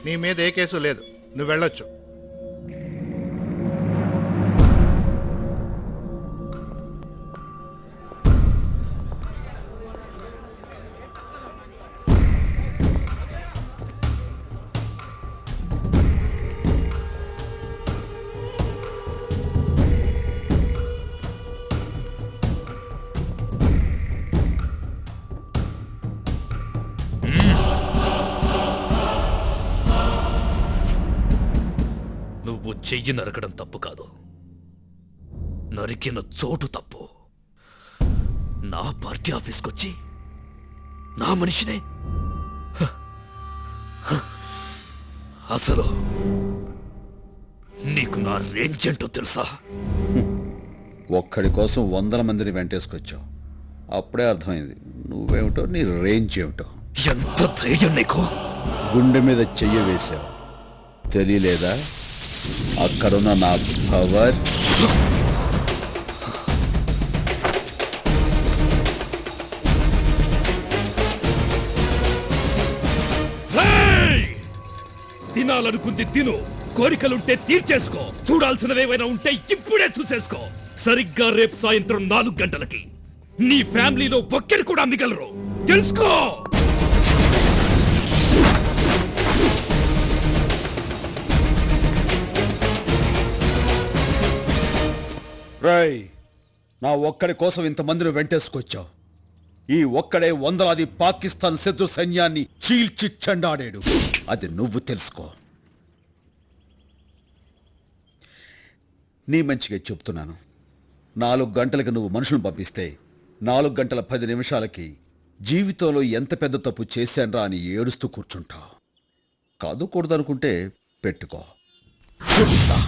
నీ మీద ఏ కేసు లేదు, నువ్వు వెళ్ళొచ్చు. నువ్వు చెయ్యి నరకడం తప్పు కాదు, నరికిన చోటు తప్పు. నా పార్టీ ఆఫీస్కొచ్చి నా మనిషినే అసలు నీకు నా రేంజ్ ఏంటో తెలుసా? ఒక్కడి కోసం 100 మందిని వెంటేసుకొచ్చావు. అప్పుడే అర్థమైంది నువ్వేమిటో, నీ రేంజ్ ఏమిటో. ఎంత ధైర్యం నీకు? గుండె మీద చెయ్యి వేశావు, తెలియలేదా? అక్కడున్న నా పవర్. తినాలనుకుంది తిను, కోరికలుంటే తీర్చేసుకో, చూడాల్సినవేమైనా ఉంటే ఇప్పుడే చూసేసుకో. సరిగ్గా రేపు సాయంత్రం 4 గంటలకి నీ ఫ్యామిలీలో ఒక్కరు కూడా మిగలరు, తెలుసుకో. రై, నా ఒక్కడి కోసం ఇంతమందిని వెంటేసుకొచ్చావు. ఈ ఒక్కడే వందలాది పాకిస్తాన్ శత్రు సైన్యాన్ని చీల్చి చెండాడాడు. అది నువ్వు తెలుసుకో. నీ మంచిగా చెప్తున్నాను. 4 గంటలకి నువ్వు మనుషులను పంపిస్తే 4 గంటల 10 నిమిషాలకి జీవితంలో ఎంత పెద్ద తప్పు చేశాన్రా అని ఏడుస్తూ కూర్చుంటావు. కాదు కూడదనుకుంటే పెట్టుకో, చూపిస్తా.